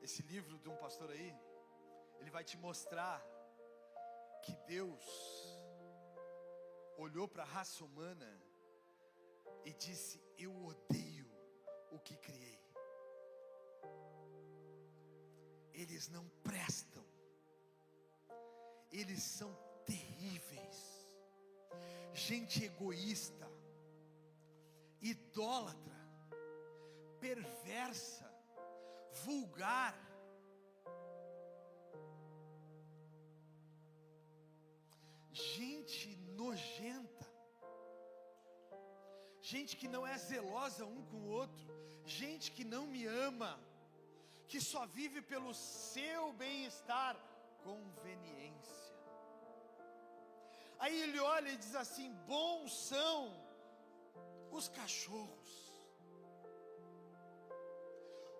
esse livro de um pastor aí, ele vai te mostrar que Deus olhou para a raça humana e disse: eu odeio o que criei. Eles não prestam. Eles são terríveis. Gente egoísta, idólatra, perversa, vulgar. Gente nojenta. Gente que não é zelosa um com o outro. Gente que não me ama, que só vive pelo seu bem-estar, conveniência. Aí ele olha e diz assim: bons são os cachorros,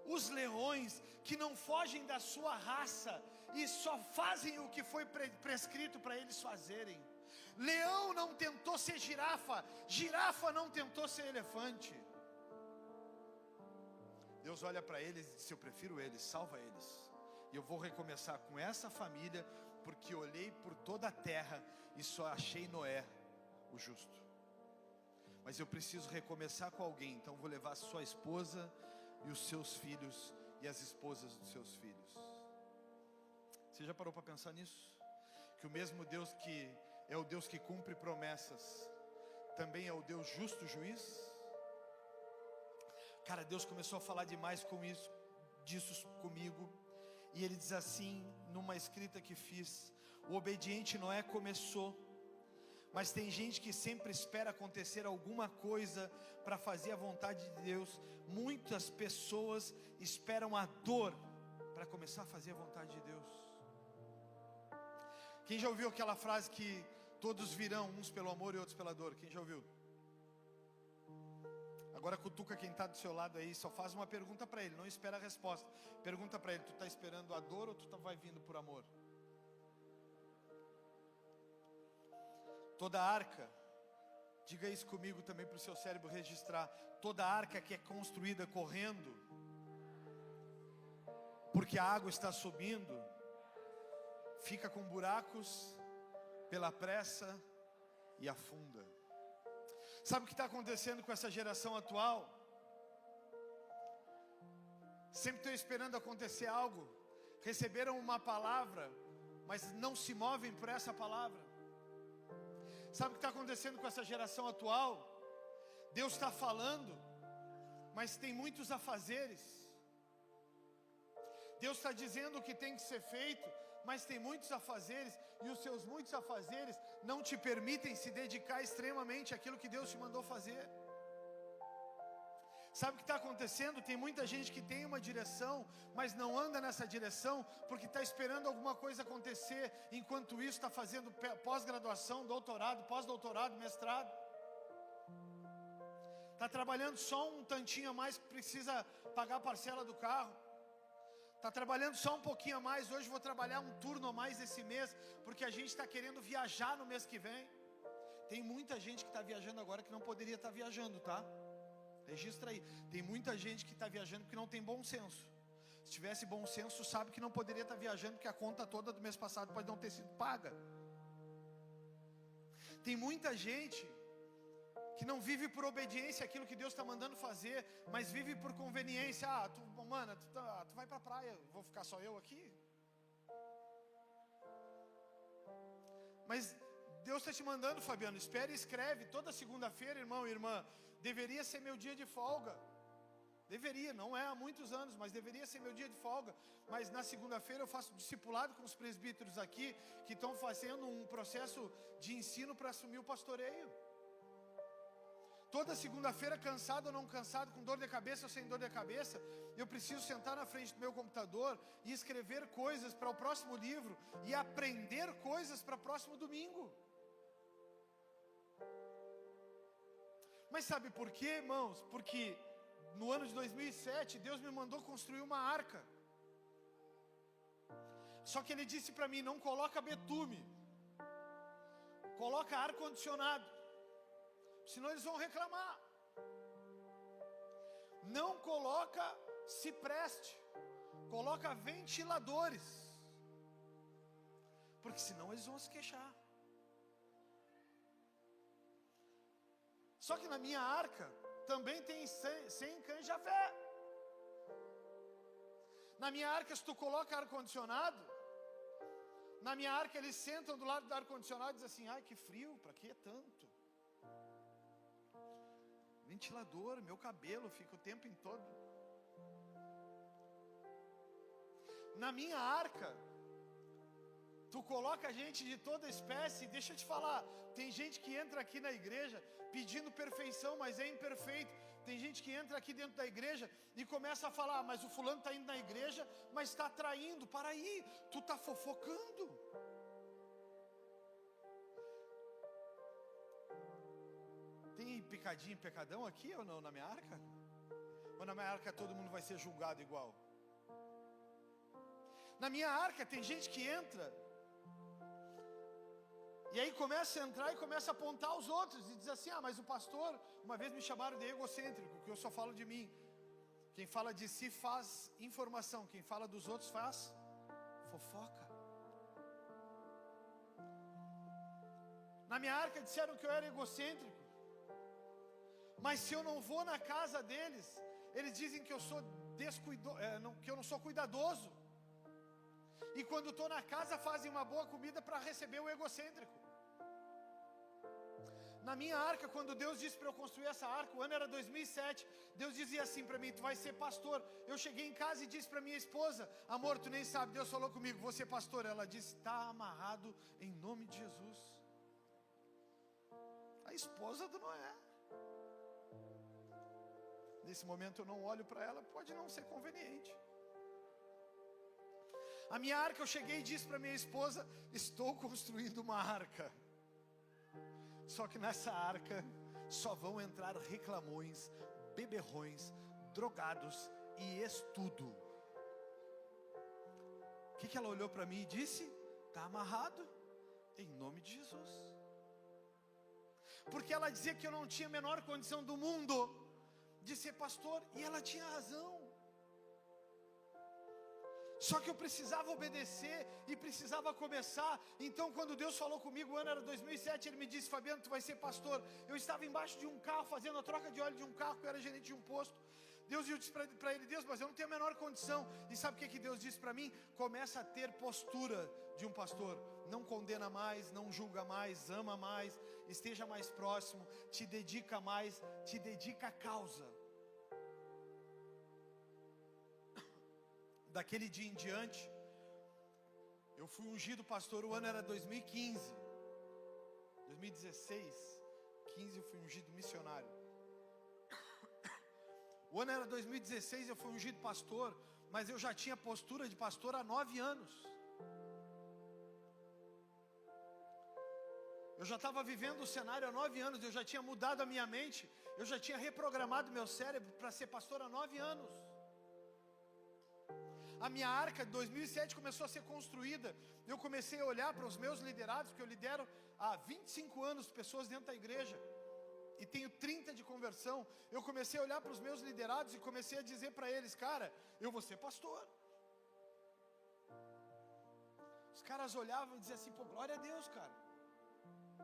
os leões, que não fogem da sua raça e só fazem o que foi prescrito para eles fazerem. Leão não tentou ser girafa, girafa não tentou ser elefante. Deus olha para eles e diz: eu prefiro eles, salva eles. E eu vou recomeçar com essa família, porque olhei por toda a terra e só achei Noé, o justo. Mas eu preciso recomeçar com alguém, então vou levar a sua esposa e os seus filhos e as esposas dos seus filhos. Você já parou para pensar nisso? Que o mesmo Deus que é o Deus que cumpre promessas, também é o Deus justo juiz? Cara, Deus começou a falar demais disso comigo. E Ele diz assim, numa escrita que fiz: o obediente Noé começou, mas tem gente que sempre espera acontecer alguma coisa para fazer a vontade de Deus. Muitas pessoas esperam a dor para começar a fazer a vontade de Deus. Quem já ouviu aquela frase que todos virão, uns pelo amor e outros pela dor? Quem já ouviu? Agora cutuca quem está do seu lado aí, só faz uma pergunta para ele, não espera a resposta. Pergunta para ele: tu está esperando a dor ou tu vai vindo por amor? Toda arca, diga isso comigo também para o seu cérebro registrar. Toda arca que é construída correndo, porque a água está subindo, fica com buracos pela pressa e afunda. Sabe o que está acontecendo com essa geração atual? Sempre estão esperando acontecer algo, receberam uma palavra, mas não se movem por essa palavra. Sabe o que está acontecendo com essa geração atual? Deus está falando, mas tem muitos afazeres. Deus está dizendo o que tem que ser feito, mas tem muitos afazeres, e os seus muitos afazeres não te permitem se dedicar extremamente àquilo que Deus te mandou fazer. Sabe o que está acontecendo? Tem muita gente que tem uma direção, mas não anda nessa direção, porque está esperando alguma coisa acontecer, enquanto isso está fazendo pós-graduação, doutorado, pós-doutorado, mestrado. Está trabalhando só um tantinho a mais, que precisa pagar a parcela do carro. Está trabalhando só um pouquinho a mais. Hoje vou trabalhar um turno a mais esse mês, porque a gente está querendo viajar no mês que vem. Tem muita gente que está viajando agora que não poderia estar viajando, tá? Registra aí. Tem muita gente que está viajando porque não tem bom senso. Se tivesse bom senso, sabe que não poderia estar viajando, porque a conta toda do mês passado pode não ter sido paga. Tem muita gente que não vive por obediência àquilo que Deus está mandando fazer, mas vive por conveniência. Tu vai para a praia, vou ficar só eu aqui? Mas Deus está te mandando, Fabiano, espere e escreve. Toda segunda-feira, irmão e irmã, deveria ser meu dia de folga. Deveria, não é há muitos anos, mas deveria ser meu dia de folga. Mas na segunda-feira eu faço discipulado com os presbíteros aqui, que estão fazendo um processo de ensino para assumir o pastoreio. Toda segunda-feira, cansado ou não cansado, com dor de cabeça ou sem dor de cabeça, eu preciso sentar na frente do meu computador e escrever coisas para o próximo livro e aprender coisas para o próximo domingo. Mas sabe por quê, irmãos? Porque no ano de 2007, Deus me mandou construir uma arca. Só que Ele disse para mim: não coloca betume, coloca ar-condicionado, senão eles vão reclamar. Não coloca cipreste, coloca ventiladores, porque senão eles vão se queixar. Só que na minha arca também tem 100 cães Javé. Na minha arca, se tu coloca ar-condicionado, na minha arca eles sentam do lado do ar-condicionado e dizem assim: ai, que frio, para que tanto? Ventilador, meu cabelo fica o tempo em todo. Na minha arca, tu coloca gente de toda espécie. Deixa eu te falar, tem gente que entra aqui na igreja pedindo perfeição, mas é imperfeito. Tem gente que entra aqui dentro da igreja e começa a falar: mas o fulano está indo na igreja, mas está traindo. Para aí, tu está fofocando. Tem pecadinho e pecadão aqui ou não na minha arca? Ou na minha arca todo mundo vai ser julgado igual? Na minha arca tem gente que entra e aí começa a entrar e começa a apontar os outros e diz assim: ah, mas o pastor, uma vez me chamaram de egocêntrico, que eu só falo de mim. Quem fala de si faz informação, quem fala dos outros faz fofoca. Na minha arca disseram que eu era egocêntrico, mas se eu não vou na casa deles, eles dizem que eu sou que eu não sou cuidadoso. E quando estou na casa fazem uma boa comida para receber o egocêntrico. Na minha arca, quando Deus disse para eu construir essa arca, o ano era 2007, Deus dizia assim para mim: tu vai ser pastor. Eu cheguei em casa e disse para minha esposa: amor, tu nem sabe, Deus falou comigo, vou ser pastor. Ela disse: está amarrado em nome de Jesus. A esposa do Noé. Nesse momento eu não olho para ela, pode não ser conveniente. A minha arca, eu cheguei e disse para minha esposa: estou construindo uma arca. Só que nessa arca só vão entrar reclamões, beberrões, drogados e estudo. O que ela olhou para mim e disse? Está amarrado em nome de Jesus. Porque ela dizia que eu não tinha a menor condição do mundo de ser pastor, e ela tinha razão. Só que eu precisava obedecer e precisava começar. Então quando Deus falou comigo, o ano era 2007, Ele me disse: Fabiano, tu vai ser pastor. Eu estava embaixo de um carro, fazendo a troca de óleo de um carro, que eu era gerente de um posto. Deus, eu disse para ele: Deus, mas eu não tenho a menor condição. E sabe o que Deus disse para mim? Começa a ter postura de um pastor. Não condena mais, não julga mais, ama mais, esteja mais próximo, te dedica mais, te dedica à causa. Daquele dia em diante, eu fui ungido pastor. O ano era 2015, 2016, 15 eu fui ungido missionário. O ano era 2016, eu fui ungido pastor, mas eu já tinha postura de pastor há 9 anos. Eu já estava vivendo o cenário há 9 anos, eu já tinha mudado a minha mente, eu já tinha reprogramado meu cérebro para ser pastor há 9 anos. A minha arca de 2007 começou a ser construída. Eu comecei a olhar para os meus liderados, porque eu lidero há 25 anos pessoas dentro da igreja, e tenho 30 de conversão. Eu comecei a olhar para os meus liderados e comecei a dizer para eles: cara, eu vou ser pastor. Os caras olhavam e diziam assim: pô, glória a Deus, cara.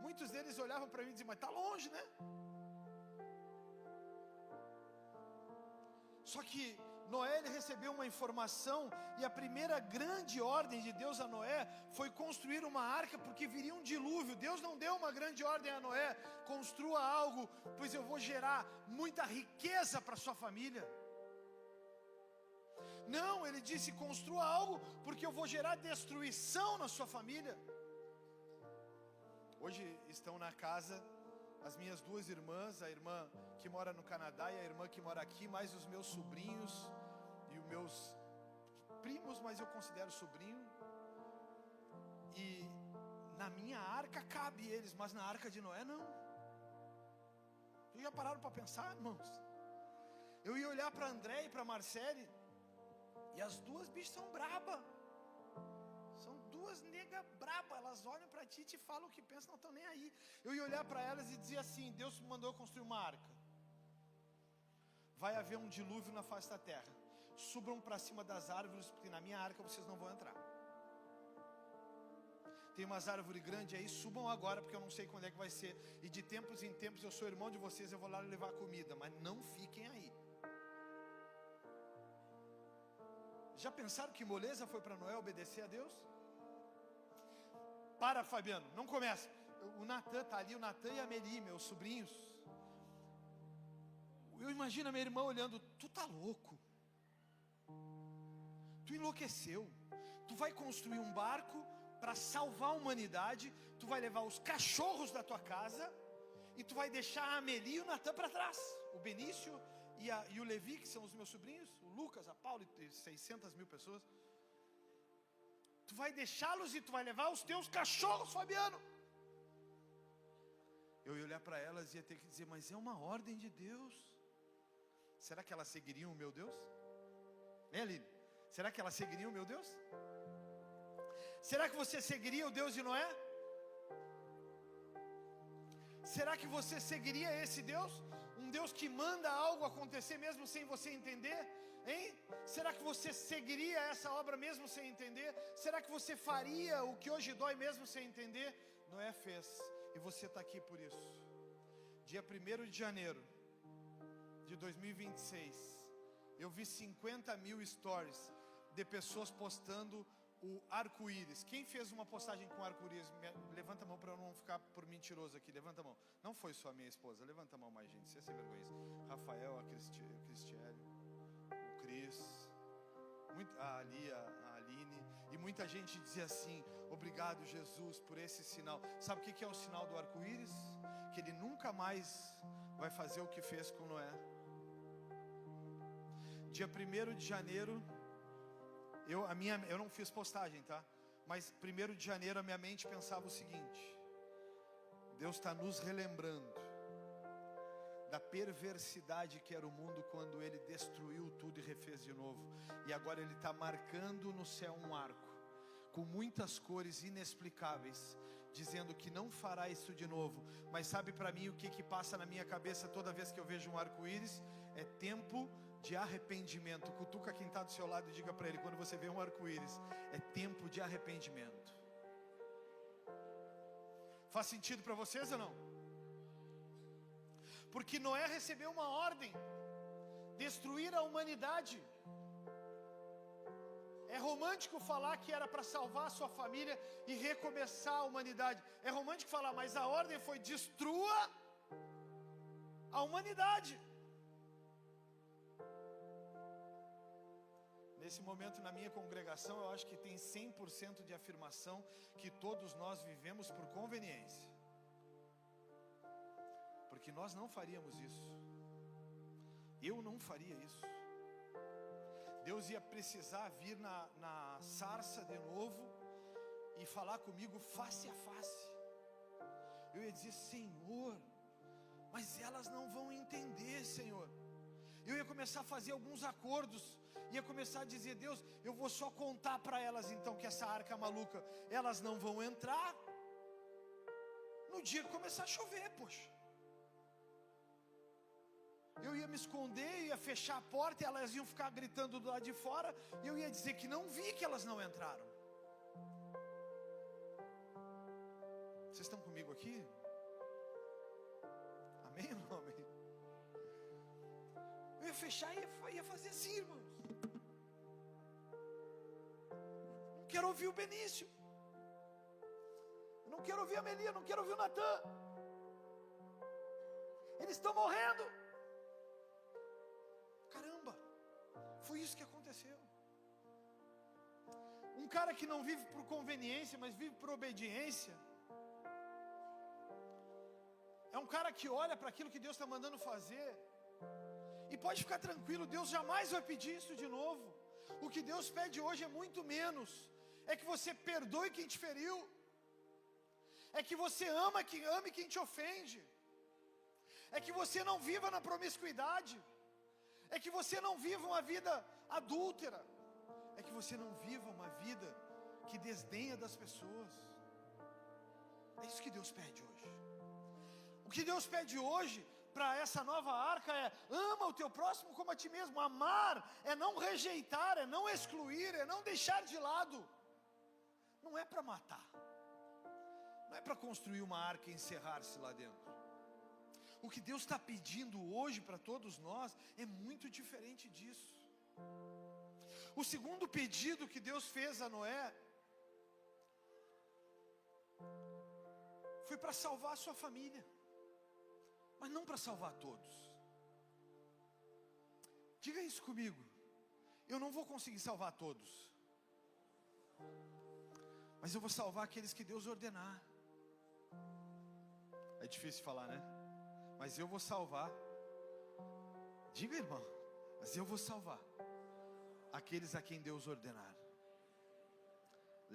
Muitos deles olhavam para mim e diziam: mas tá longe, né? Só que Noé, ele recebeu uma informação, e a primeira grande ordem de Deus a Noé foi construir uma arca, porque viria um dilúvio. Deus não deu uma grande ordem a Noé: construa algo, pois eu vou gerar muita riqueza para sua família. Não, ele disse: construa algo, porque eu vou gerar destruição na sua família. Hoje estão na casa as minhas 2 irmãs, a irmã que mora no Canadá e a irmã que mora aqui, mais os meus sobrinhos e os meus primos, mas eu considero sobrinho. E na minha arca cabe eles, mas na arca de Noé não. Vocês já pararam para pensar, irmãos? Eu ia olhar para André e para Marcele, e as 2 bichas são braba. São 2 negas braba, elas olham para ti e te falam o que pensam, não estão nem aí. Eu ia olhar para elas e dizer assim: Deus mandou construir uma arca. Vai haver um dilúvio na face da terra. subam para cima das árvores, porque na minha arca vocês não vão entrar. Tem umas árvores grandes aí, subam agora, porque eu não sei quando é que vai ser. E de tempos em tempos eu sou irmão de vocês, eu vou lá levar comida, mas não fiquem aí. Já pensaram que moleza foi para Noé obedecer a Deus? Para, Fabiano, não começa. O Natan está ali, o Natan e a Meli, meus sobrinhos. Eu imagino a minha irmã olhando, tu tá louco? Tu enlouqueceu? Tu vai construir um barco para salvar a humanidade, tu vai levar os cachorros da tua casa e tu vai deixar a Meli e o Natan para trás. O Benício e o Levi, que são os meus sobrinhos, o Lucas, a Paulo e 600 mil pessoas. Tu vai deixá-los e tu vai levar os teus cachorros, Fabiano. Eu ia olhar para elas e ia ter que dizer, mas é uma ordem de Deus. Será que elas seguiriam o meu Deus? Aline, será que elas seguiriam o meu Deus? Será que você seguiria o Deus de Noé? Será que você seguiria esse Deus? Um Deus que manda algo acontecer mesmo sem você entender? Hein? Será que você seguiria essa obra mesmo sem entender? Será que você faria o que hoje dói mesmo sem entender? Noé fez, e você está aqui por isso. Dia 1º de janeiro de 2026, eu vi 50 mil stories de pessoas postando o arco-íris. Quem fez uma postagem com arco-íris? Levanta a mão para eu não ficar por mentiroso aqui. Levanta a mão. Não foi só a minha esposa. Levanta a mão mais, gente. Você é sem vergonha. Rafael, a Cristiane, o Cris, a Lia, a Aline. E muita gente dizia assim, obrigado Jesus por esse sinal. Sabe o que é o sinal do arco-íris? Que ele nunca mais vai fazer o que fez com Noé. Dia 1º de janeiro, eu não fiz postagem, tá? Mas 1º de janeiro a minha mente pensava o seguinte: Deus está nos relembrando da perversidade que era o mundo quando Ele destruiu tudo e refez de novo. E agora Ele está marcando no céu um arco, com muitas cores inexplicáveis, dizendo que não fará isso de novo. Mas sabe para mim o que passa na minha cabeça toda vez que eu vejo um arco-íris? É tempo de arrependimento. Cutuca quem está do seu lado e diga para ele, quando você vê um arco-íris, é tempo de arrependimento. Faz sentido para vocês ou não? Porque Noé recebeu uma ordem: destruir a humanidade. É romântico falar que era para salvar a sua família e recomeçar a humanidade. É romântico falar, mas a ordem foi: destrua a humanidade. Nesse momento na minha congregação, eu acho que tem 100% de afirmação que todos nós vivemos por conveniência. Porque nós não faríamos isso. Eu não faria isso. Deus ia precisar vir na sarça de novo e falar comigo face a face. Eu ia dizer, Senhor, mas elas não vão entender, Senhor. Eu ia começar a fazer alguns acordos. Ia começar a dizer, Deus, eu vou só contar para elas então que essa arca maluca, elas não vão entrar no dia que começar a chover, poxa. Eu ia me esconder, ia fechar a porta e elas iam ficar gritando do lado de fora. E eu ia dizer que não vi que elas não entraram. Vocês estão comigo aqui? Amém ou não amém? Eu ia fechar e ia fazer assim, irmãos. Não quero ouvir o Benício. Eu não quero ouvir a Melia, não quero ouvir o Natan. Eles estão morrendo. Caramba, foi isso que aconteceu. Um cara que não vive por conveniência, mas vive por obediência, é um cara que olha para aquilo que Deus está mandando fazer. E pode ficar tranquilo, Deus jamais vai pedir isso de novo. O que Deus pede hoje é muito menos. É que você perdoe quem te feriu. É que você ame quem te ofende. É que você não viva na promiscuidade. É que você não viva uma vida adúltera. É que você não viva uma vida que desdenha das pessoas. É isso que Deus pede hoje. O que Deus pede hoje, para essa nova arca é: ama o teu próximo como a ti mesmo. Amar é não rejeitar, é não excluir, é não deixar de lado. Não é para matar, não é para construir uma arca e encerrar-se lá dentro. O que Deus está pedindo hoje para todos nós é muito diferente disso. O segundo pedido que Deus fez a Noé foi para salvar a sua família, mas não para salvar todos. Diga isso comigo: eu não vou conseguir salvar todos, mas eu vou salvar aqueles que Deus ordenar. É difícil falar, né? Mas eu vou salvar. Diga, irmão, mas eu vou salvar aqueles a quem Deus ordenar.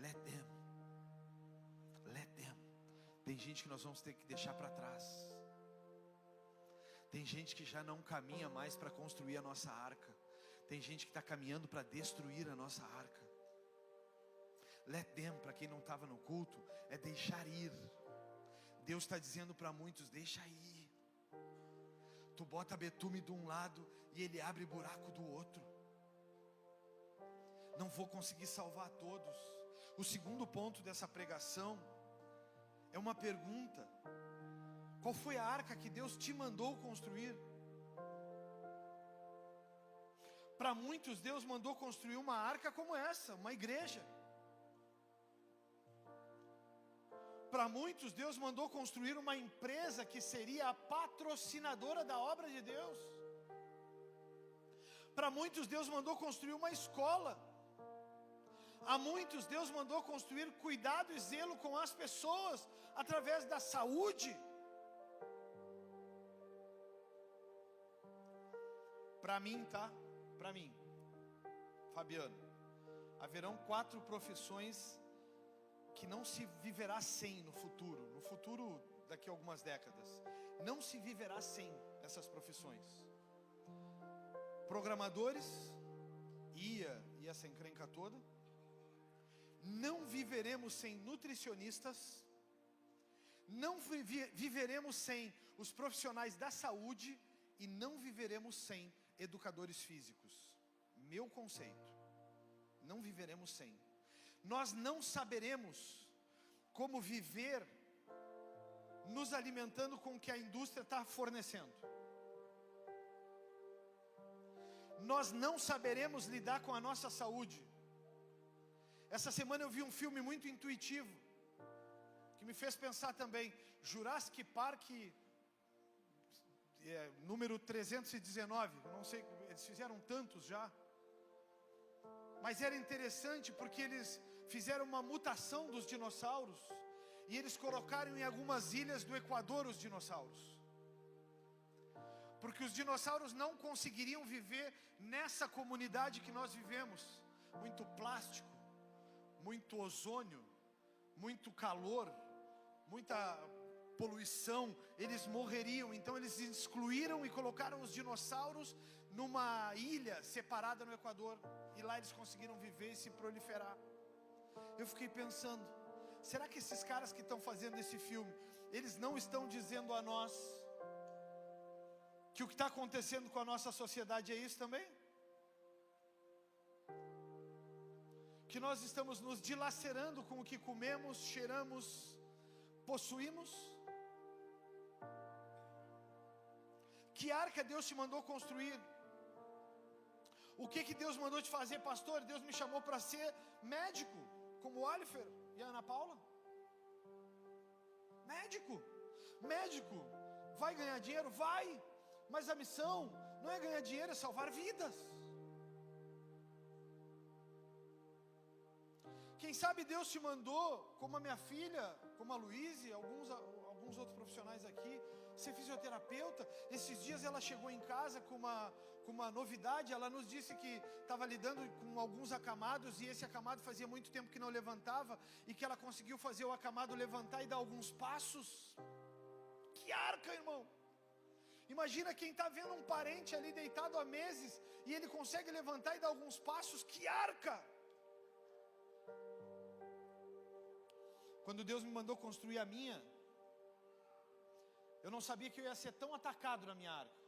Let them. Tem gente que nós vamos ter que deixar para trás. Tem gente que já não caminha mais para construir a nossa arca. Tem gente que está caminhando para destruir a nossa arca. Let them, para quem não estava no culto, é deixar ir. Deus está dizendo para muitos: deixa ir. Tu bota betume de um lado e Ele abre buraco do outro. Não vou conseguir salvar todos. O segundo ponto dessa pregação é uma pergunta: qual foi a arca que Deus te mandou construir? Para muitos, Deus mandou construir uma arca como essa, uma igreja. Para muitos, Deus mandou construir uma empresa que seria a patrocinadora da obra de Deus. Para muitos, Deus mandou construir uma escola. A muitos, Deus mandou construir cuidado e zelo com as pessoas através da saúde. Para mim, tá? Para mim, Fabiano, haverão 4 profissões que não se viverá sem no futuro. No futuro, daqui a algumas décadas, não se viverá sem essas profissões. Programadores, e essa encrenca toda. Não viveremos sem nutricionistas. Não viveremos sem os profissionais da saúde. E não viveremos sem educadores físicos. Meu conceito: não viveremos sem. Nós não saberemos como viver nos alimentando com o que a indústria está fornecendo. Nós não saberemos lidar com a nossa saúde. Essa semana eu vi um filme muito intuitivo, que me fez pensar também. Jurassic Park, número 319, não sei, eles fizeram tantos já. Mas era interessante porque eles fizeram uma mutação dos dinossauros e eles colocaram em algumas ilhas do Equador os dinossauros. Porque os dinossauros não conseguiriam viver nessa comunidade que nós vivemos. Muito plástico, muito ozônio, muito calor, muita poluição, eles morreriam. Então eles excluíram e colocaram os dinossauros numa ilha separada no Equador. E lá eles conseguiram viver e se proliferar. Eu fiquei pensando, será que esses caras que estão fazendo esse filme, eles não estão dizendo a nós que o que está acontecendo com a nossa sociedade é isso também? Que nós estamos nos dilacerando com o que comemos, cheiramos, possuímos? Que arca Deus te mandou construir? O que Deus mandou te fazer, pastor? Deus me chamou para ser médico, como o Oliver e a Ana Paula. Médico, vai ganhar dinheiro? Vai, mas a missão não é ganhar dinheiro, é salvar vidas. Quem sabe Deus te mandou, como a minha filha, como a Luísa e alguns outros profissionais aqui, ser fisioterapeuta. Esses dias ela chegou em casa com uma novidade. Ela nos disse que estava lidando com alguns acamados, e esse acamado fazia muito tempo que não levantava, e que ela conseguiu fazer o acamado levantar e dar alguns passos. Que arca, irmão! Imagina quem está vendo um parente ali deitado há meses e ele consegue levantar e dar alguns passos. Que arca! Quando Deus me mandou construir a minha, Eu não sabia que eu ia ser tão atacado na minha arca.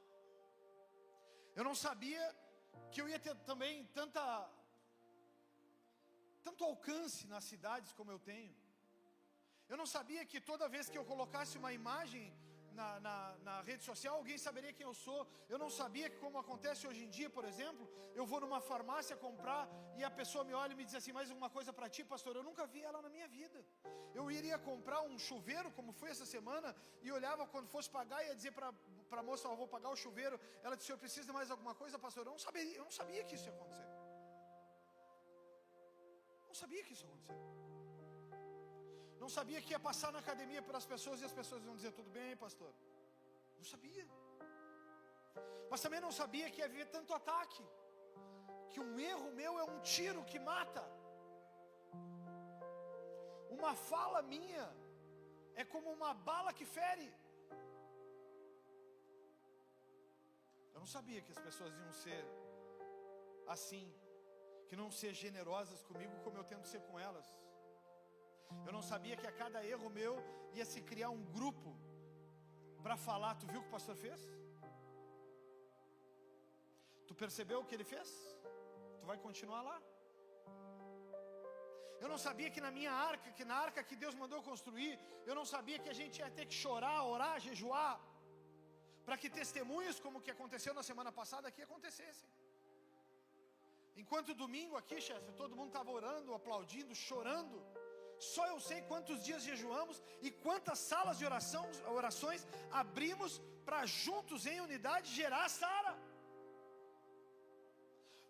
Eu não sabia que eu ia ter também tanto alcance nas cidades como eu tenho. Eu não sabia que toda vez que eu colocasse uma imagem na rede social, alguém saberia quem eu sou. Eu não sabia que, como acontece hoje em dia, por exemplo, eu vou numa farmácia comprar e a pessoa me olha e me diz assim: mais uma coisa para ti, pastor. Eu nunca vi ela na minha vida. Eu iria comprar um chuveiro, como foi essa semana, e olhava quando fosse pagar e ia dizer para a moça: eu vou pagar o chuveiro. Ela disse: eu preciso de mais alguma coisa, pastor. Eu não sabia que isso ia acontecer. Não sabia que isso ia acontecer. Não sabia que ia passar na academia pelas pessoas e as pessoas iam dizer: tudo bem, pastor? Não sabia. Mas também não sabia que ia haver tanto ataque, que um erro meu é um tiro que mata. Uma fala minha é como uma bala que fere. Eu não sabia que as pessoas iam ser assim, que não ser generosas comigo como eu tento ser com elas. Eu não sabia que a cada erro meu ia se criar um grupo para falar. Tu viu o que o pastor fez? Tu percebeu o que ele fez? Tu vai continuar lá? Eu não sabia que na minha arca, que na arca que Deus mandou construir, eu não sabia que a gente ia ter que chorar, orar, jejuar, para que testemunhos como o que aconteceu na semana passada aqui acontecessem. Enquanto domingo aqui, chefe, todo mundo estava orando, aplaudindo, chorando. Só eu sei quantos dias jejuamos e quantas salas de orações abrimos para juntos em unidade gerar a Sara.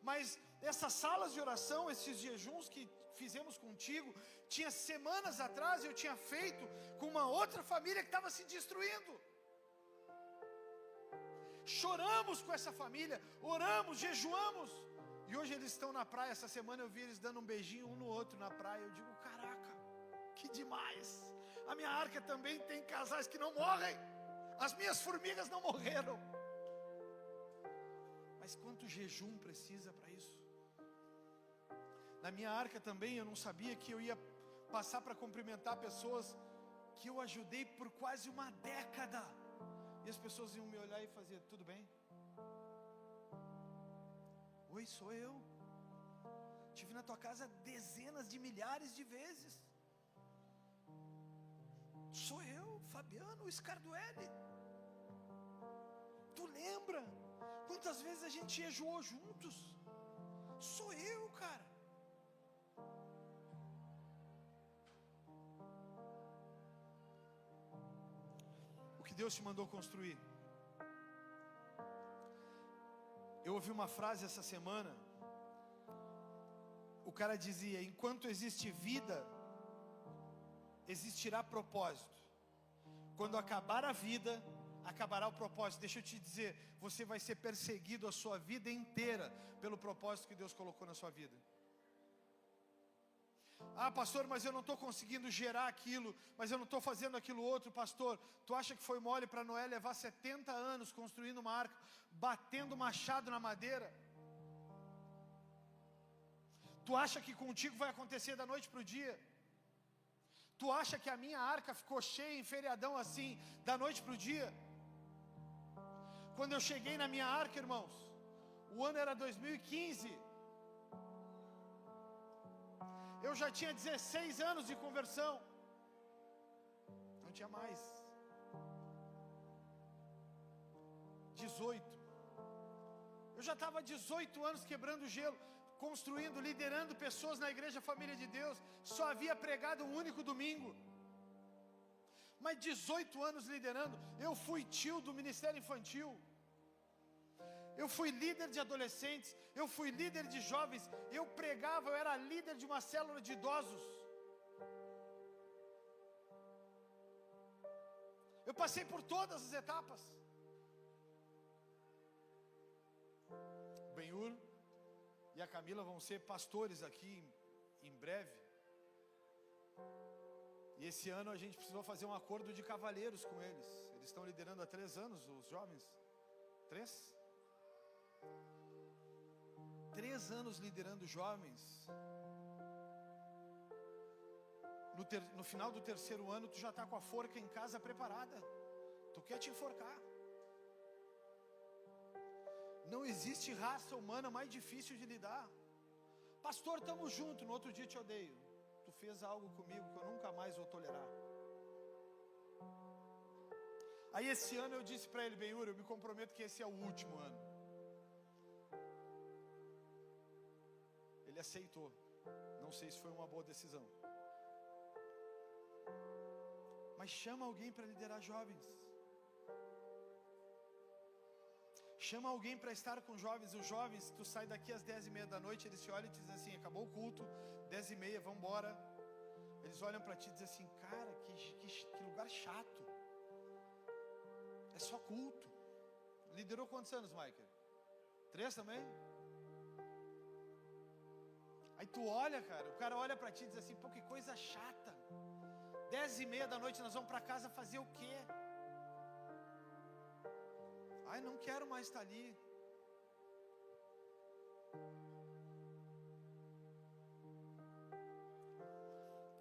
Mas essas salas de oração, esses jejuns que fizemos contigo, tinha semanas atrás eu tinha feito com uma outra família que estava se destruindo. Choramos com essa família, oramos, jejuamos. E hoje eles estão na praia. Essa semana eu vi eles dando um beijinho um no outro na praia. Eu digo: caraca, que demais. A minha arca também tem casais que não morrem. As minhas formigas não morreram. Mas quanto jejum precisa para isso? Na minha arca também eu não sabia que eu ia passar para cumprimentar pessoas que eu ajudei por quase uma década. E as pessoas iam me olhar e fazer: tudo bem? Oi, sou eu. Estive na tua casa dezenas de milhares de vezes. Sou eu, Fabiano Scarduelli. Tu lembra quantas vezes a gente jejuou juntos? Sou eu, cara. O que Deus te mandou construir. Eu ouvi uma frase essa semana. O cara dizia: enquanto existe vida, existirá propósito. Quando acabar a vida, acabará o propósito. Deixa eu te dizer, você vai ser perseguido a sua vida inteira pelo propósito que Deus colocou na sua vida. Ah, pastor, mas eu não estou conseguindo gerar aquilo, mas eu não estou fazendo aquilo outro. Pastor, tu acha que foi mole para Noé levar 70 anos construindo uma arca, batendo machado na madeira? Tu acha que contigo vai acontecer da noite para o dia? Tu acha que a minha arca ficou cheia em feriadão assim, da noite para o dia? Quando eu cheguei na minha arca, irmãos, o ano era 2015. Eu já tinha 16 anos de conversão. Não tinha mais. 18. Eu já estava 18 anos quebrando gelo, construindo, liderando pessoas na igreja Família de Deus. Só havia pregado um único domingo. Mas 18 anos liderando. Eu fui tio do ministério infantil. Eu fui líder de adolescentes. Eu fui líder de jovens. Eu pregava, eu era líder de uma célula de idosos. Eu passei por todas as etapas. O Benhur e a Camila vão ser pastores aqui em breve. E esse ano a gente precisou fazer um acordo de cavalheiros com eles. Eles estão liderando há 3 anos, os jovens. 3 anos liderando jovens. No final do 3º ano, tu já está com a forca em casa preparada. tu quer te enforcar. Não existe raça humana mais difícil de lidar. Pastor, estamos juntos, no outro dia te odeio. Tu fez algo comigo que eu nunca mais vou tolerar. Aí esse ano eu disse para ele, Benhur, eu me comprometo que esse é o último ano. Ele aceitou. Não sei se foi uma boa decisão. Mas chama alguém para liderar jovens. Chama alguém para estar com jovens. Os jovens, tu sai daqui às 10h30 da noite, eles se olham e te dizem assim, acabou o culto, 10h30, vamos embora. Eles olham para ti e dizem assim, cara, que lugar chato. É só culto. Liderou quantos anos, Michael? 3 também? Aí tu olha, cara, o cara olha para ti e diz assim, pô, que coisa chata. 10h30 da noite nós vamos para casa fazer o quê? Ai, não quero mais estar ali.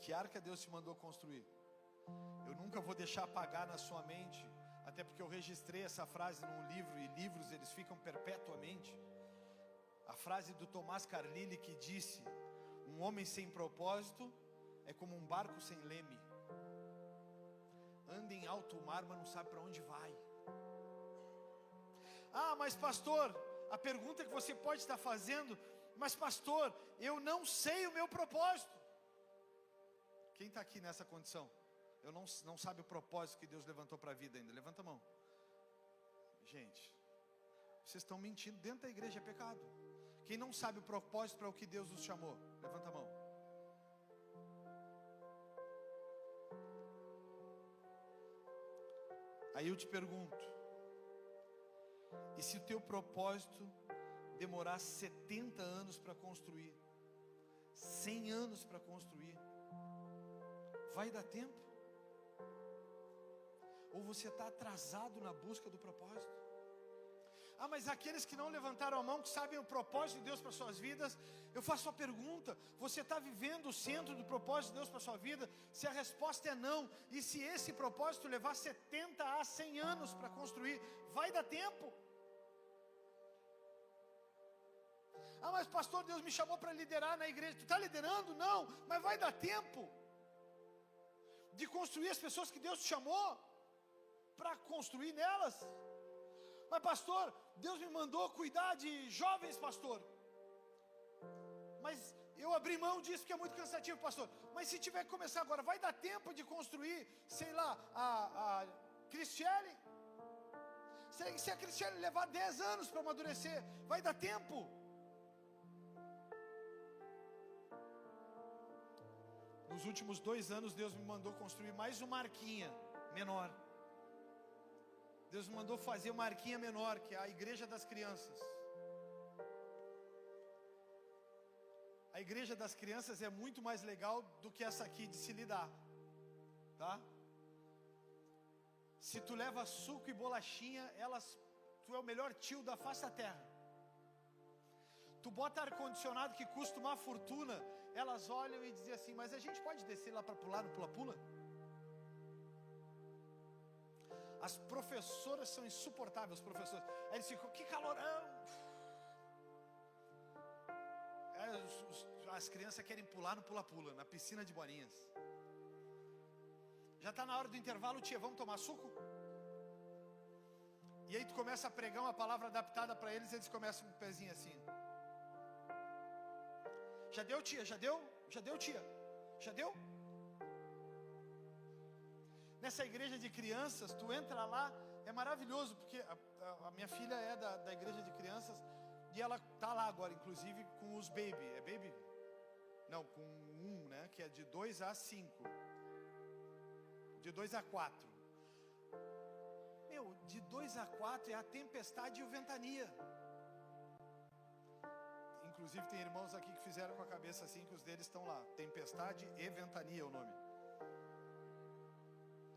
Que arca Deus te mandou construir? Eu nunca vou deixar apagar na sua mente, até porque eu registrei essa frase num livro, e livros eles ficam perpetuamente. A frase do Tomás Carlyle que disse, um homem sem propósito é como um barco sem leme. Anda em alto mar, mas não sabe para onde vai. Ah, mas pastor, a pergunta que você pode estar fazendo, mas pastor, eu não sei o meu propósito. Quem está aqui nessa condição? Eu não sabe o propósito que Deus levantou para a vida ainda. Levanta a mão. Gente, vocês estão mentindo. Dentro da igreja é pecado. Quem não sabe o propósito para o que Deus nos chamou? Levanta a mão. Aí eu te pergunto, e se o teu propósito demorar 70 anos para construir, 100 anos para construir, vai dar tempo? Ou você está atrasado na busca do propósito? Ah, mas aqueles que não levantaram a mão, que sabem o propósito de Deus para suas vidas, eu faço a pergunta, você está vivendo o centro do propósito de Deus para sua vida? Se a resposta é não, e se esse propósito levar 70 a 100 anos para construir, vai dar tempo? Ah, mas pastor, Deus me chamou para liderar na igreja. Tu está liderando? Não, mas vai dar tempo de construir as pessoas que Deus te chamou para construir nelas. Mas pastor, Deus me mandou cuidar de jovens, pastor. Mas eu abri mão disso porque é muito cansativo, pastor. Mas se tiver que começar agora, vai dar tempo de construir, sei lá, a Cristiane? Se a Cristiane levar 10 anos para amadurecer, vai dar tempo? Nos últimos 2 anos, Deus me mandou construir mais uma arquinha menor. Deus me mandou fazer uma arquinha menor, que é a igreja das crianças. A igreja das crianças é muito mais legal do que essa aqui de se lidar, tá? Se tu leva suco e bolachinha, tu é o melhor tio da face da terra. Tu bota ar-condicionado que custa uma fortuna, elas olham e dizem assim, mas a gente pode descer lá para pular no pula-pula? As professoras são insuportáveis, os professores. Aí eles ficam, que calorão! As crianças querem pular no pula-pula, na piscina de bolinhas. Já está na hora do intervalo, tia, vamos tomar suco? E aí tu começa a pregar uma palavra adaptada para eles, eles começam com o pezinho assim. Já deu, tia? Já deu? Já deu, tia? Já deu? Nessa igreja de crianças, tu entra lá, é maravilhoso, porque a minha filha é da igreja de crianças, e ela tá lá agora, inclusive, com os baby. É baby? Não, com 1, né? Que é de 2 a 5. De 2 a 4. Meu, de 2 a 4 é a tempestade e o ventania. Inclusive tem irmãos aqui que fizeram com a cabeça assim, que os deles estão lá. Tempestade e ventania é o nome.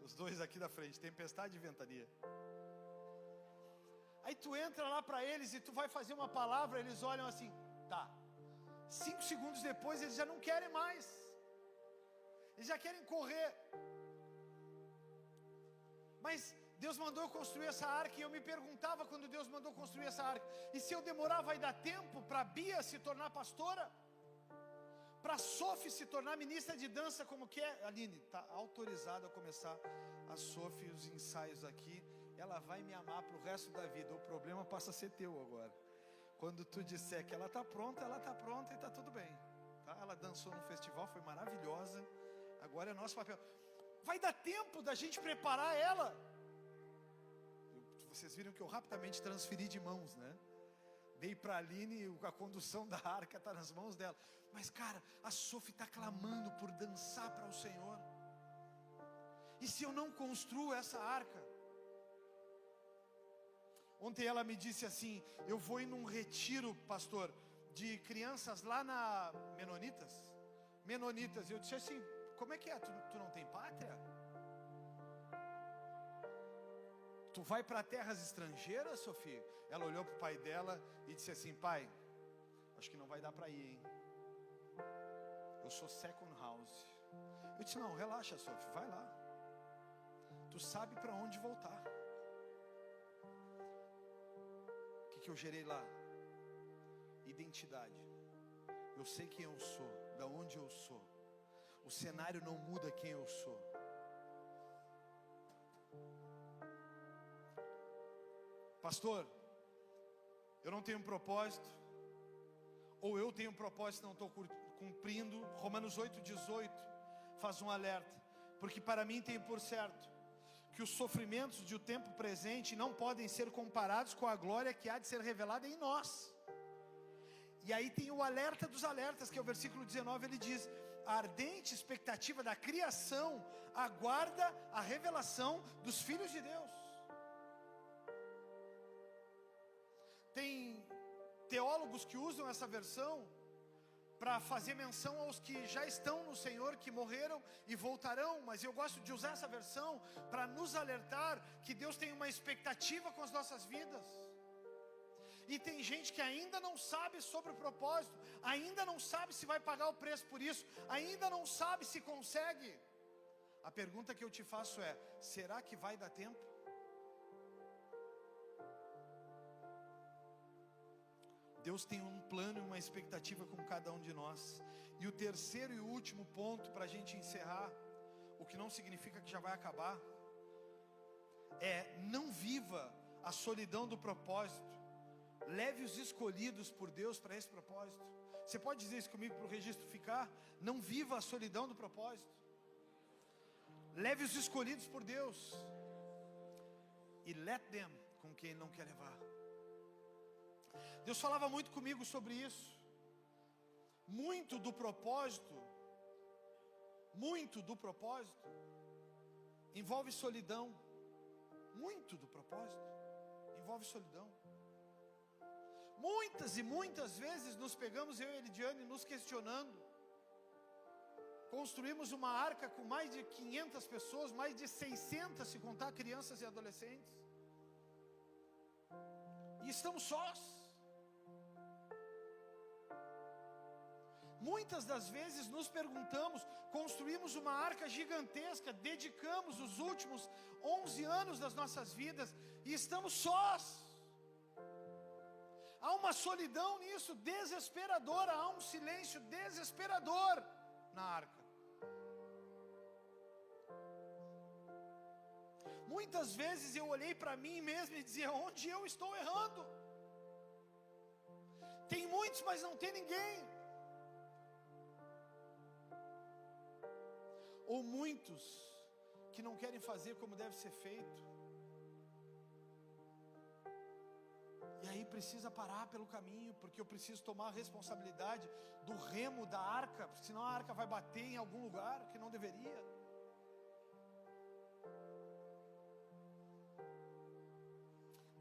Os dois aqui da frente, tempestade e ventania. Aí tu entra lá para eles e tu vai fazer uma palavra, eles olham assim, tá. 5 segundos depois eles já não querem mais. Eles já querem correr. Mas Deus mandou eu construir essa arca, e eu me perguntava quando Deus mandou construir essa arca, e se eu demorar vai dar tempo para Bia se tornar pastora? Para Sophie se tornar ministra de dança, como que é? Aline, está autorizada a começar a Sophie, os ensaios aqui, ela vai me amar para o resto da vida, o problema passa a ser teu agora. Quando tu disser que ela está pronta e está tudo bem, tá? Ela dançou no festival, foi maravilhosa, agora é nosso papel. Vai dar tempo da gente preparar ela. Vocês viram que eu rapidamente transferi de mãos, né? Dei para a Aline, a condução da arca está nas mãos dela. Mas cara, a Sophie está clamando por dançar para o Senhor. E se eu não construo essa arca? Ontem ela me disse assim, eu vou ir num retiro, pastor, de crianças lá na Menonitas. Eu disse assim, como é que é? Tu não tem pátria? Tu vai para terras estrangeiras, Sofia? Ela olhou para o pai dela e disse assim, pai, acho que não vai dar para ir, hein? Eu sou second house. Eu disse, não, relaxa, Sofia, vai lá. Tu sabe para onde voltar. O que eu gerei lá? Identidade. Eu sei quem eu sou, da onde eu sou. O cenário não muda quem eu sou. Pastor, eu não tenho um propósito, ou eu tenho um propósito e não estou cumprindo. Romanos 8,18 faz um alerta, porque para mim tem por certo que os sofrimentos do tempo presente não podem ser comparados com a glória que há de ser revelada em nós. E aí tem o alerta dos alertas, que é o versículo 19, ele diz, a ardente expectativa da criação aguarda a revelação dos filhos de Deus. Tem teólogos que usam essa versão para fazer menção aos que já estão no Senhor, que morreram e voltarão, mas eu gosto de usar essa versão para nos alertar que Deus tem uma expectativa com as nossas vidas. E tem gente que ainda não sabe sobre o propósito, ainda não sabe se vai pagar o preço por isso, ainda não sabe se consegue. A pergunta que eu te faço é, será que vai dar tempo? Deus tem um plano e uma expectativa com cada um de nós. E o terceiro e último ponto para a gente encerrar, o que não significa que já vai acabar, é não viva a solidão do propósito. Leve os escolhidos por Deus para esse propósito. Você pode dizer isso comigo para o registro ficar? Não viva a solidão do propósito. Leve os escolhidos por Deus. E let them com quem Ele não quer levar. Deus falava muito comigo sobre isso. Muito do propósito envolve solidão. Muito do propósito envolve solidão. Muitas e muitas vezes nos pegamos, eu e Elidiane, nos questionando. Construímos uma arca com mais de 500 pessoas, mais de 600 se contar crianças e adolescentes. E estamos sós. Muitas das vezes nos perguntamos, construímos uma arca gigantesca, dedicamos os últimos 11 anos das nossas vidas e estamos sós. Há uma solidão nisso desesperadora, há um silêncio desesperador na arca. Muitas vezes eu olhei para mim mesmo e dizia, onde eu estou errando? Tem muitos, mas não tem ninguém. Ou muitos que não querem fazer como deve ser feito. E aí precisa parar pelo caminho, porque eu preciso tomar a responsabilidade do remo da arca, porque senão a arca vai bater em algum lugar que não deveria.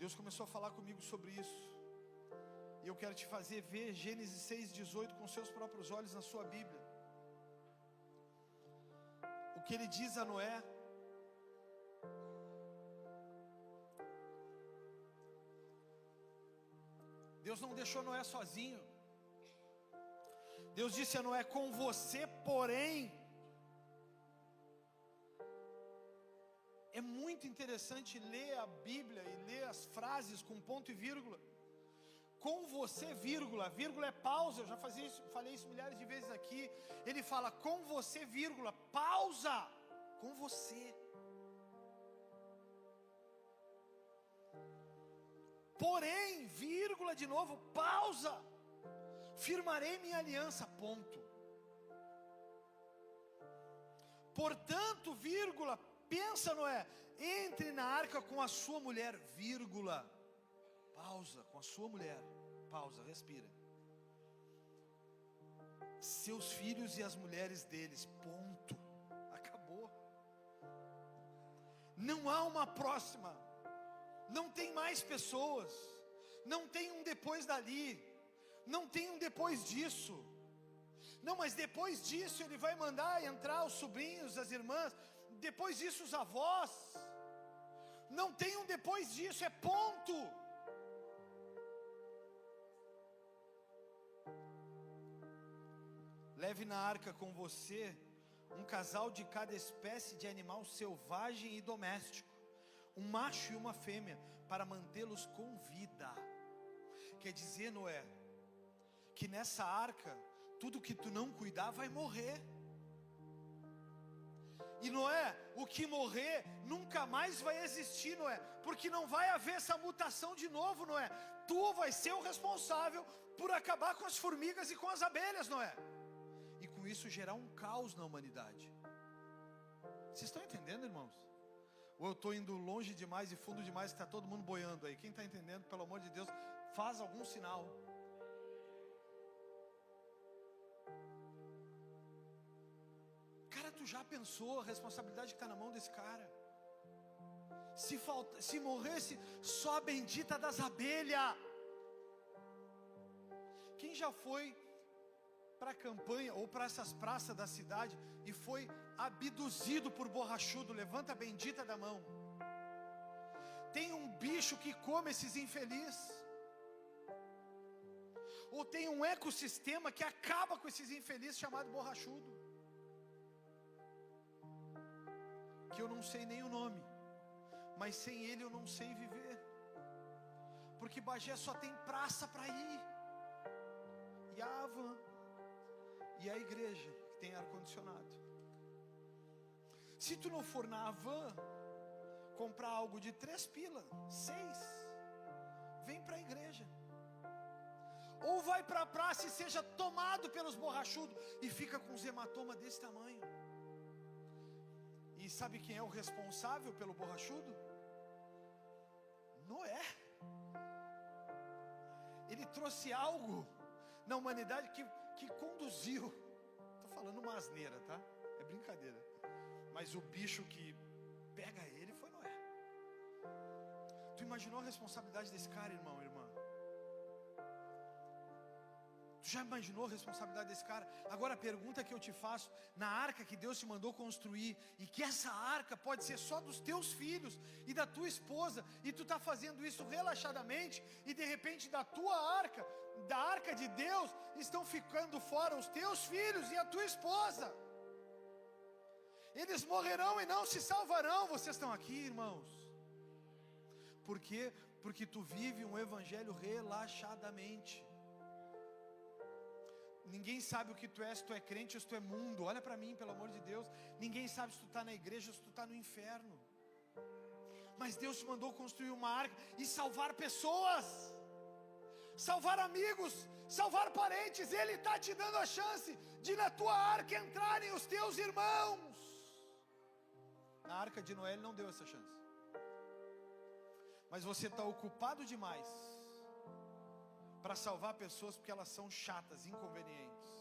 Deus começou a falar comigo sobre isso. E eu quero te fazer ver Gênesis 6,18 com seus próprios olhos na sua Bíblia. O que ele diz a Noé. Deus não deixou Noé sozinho. Deus disse a Noé, com você, porém, É muito interessante ler a Bíblia e ler as frases com ponto e vírgula. Com você, vírgula, vírgula é pausa. Eu já falei isso milhares de vezes aqui. Ele fala com você, vírgula, pausa, com você. Porém, vírgula de novo, pausa. Firmarei minha aliança, ponto. Portanto, vírgula, pensa, Noé, entre na arca com a sua mulher, vírgula, pausa, com a sua mulher, pausa, respira. Seus filhos e as mulheres deles, ponto, acabou. Não há uma próxima, não tem mais pessoas, não tem um depois dali, não tem um depois disso. Não, mas depois disso ele vai mandar entrar os sobrinhos, as irmãs, depois disso os avós. Não tem um depois disso, é ponto. Leve na arca com você um casal de cada espécie de animal selvagem e doméstico, um macho e uma fêmea, para mantê-los com vida. Quer dizer, Noé, que nessa arca tudo que tu não cuidar vai morrer. E Noé, o que morrer nunca mais vai existir, Noé, porque não vai haver essa mutação de novo, Noé. Tu vai ser o responsável por acabar com as formigas e com as abelhas, Noé, e com isso gerar um caos na humanidade. Vocês estão entendendo, irmãos? Ou eu estou indo longe demais e fundo demais, que está todo mundo boiando aí? Quem está entendendo, pelo amor de Deus, faz algum sinal. Cara, tu já pensou a responsabilidade que está na mão desse cara? Se morresse só a bendita das abelhas. Quem já foi para a campanha ou para essas praças da cidade e foi abduzido por borrachudo? Levanta a bendita da mão. Tem um bicho que come esses infelizes, ou tem um ecossistema que acaba com esses infelizes, chamado borrachudo, que eu não sei nem o nome, mas sem ele eu não sei viver, porque Bagé só tem praça para ir, e a Havan, e a igreja, que tem ar-condicionado. Se tu não for na Havan, comprar algo de 3 pila, 6, vem para a igreja, ou vai para a praça e seja tomado pelos borrachudos, e fica com os hematomas desse tamanho. E sabe quem é o responsável pelo borrachudo? Noé. Ele trouxe algo na humanidade que conduziu. Estou falando uma asneira, tá? É brincadeira. Mas o bicho que pega ele foi Noé. Tu imaginou a responsabilidade desse cara, irmão, irmã? Tu já imaginou a responsabilidade desse cara? Agora a pergunta que eu te faço: na arca que Deus te mandou construir, e que essa arca pode ser só dos teus filhos e da tua esposa, e tu está fazendo isso relaxadamente, e de repente da tua arca, da arca de Deus, estão ficando fora os teus filhos e a tua esposa. Eles morrerão e não se salvarão. Vocês estão aqui, irmãos? Por quê? Porque tu vive um evangelho relaxadamente. Ninguém sabe o que tu é, se tu é crente ou se tu é mundo. Olha para mim, pelo amor de Deus. Ninguém sabe se tu está na igreja ou se tu está no inferno. Mas Deus te mandou construir uma arca e salvar pessoas, salvar amigos, salvar parentes. Ele está te dando a chance de na tua arca entrarem os teus irmãos. Na arca de Noé ele não deu essa chance. Mas você está ocupado demais para salvar pessoas, porque elas são chatas, inconvenientes.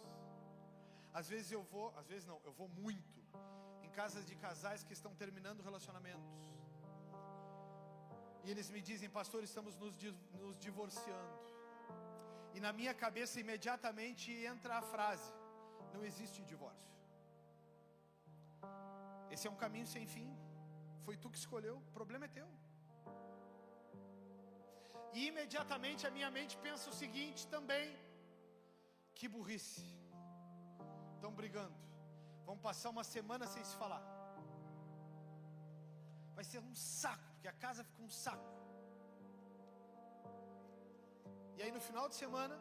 Às vezes eu vou, às vezes não, eu vou muito em casas de casais que estão terminando relacionamentos, e eles me dizem: pastor, estamos nos divorciando. E na minha cabeça imediatamente entra a frase: não existe divórcio. Esse é um caminho sem fim. Foi tu que escolheu, o problema é teu. E imediatamente a minha mente pensa o seguinte também: que burrice, estão brigando, vão passar uma semana sem se falar. vai ser um saco, porque a casa fica um saco. E aí no final de semana,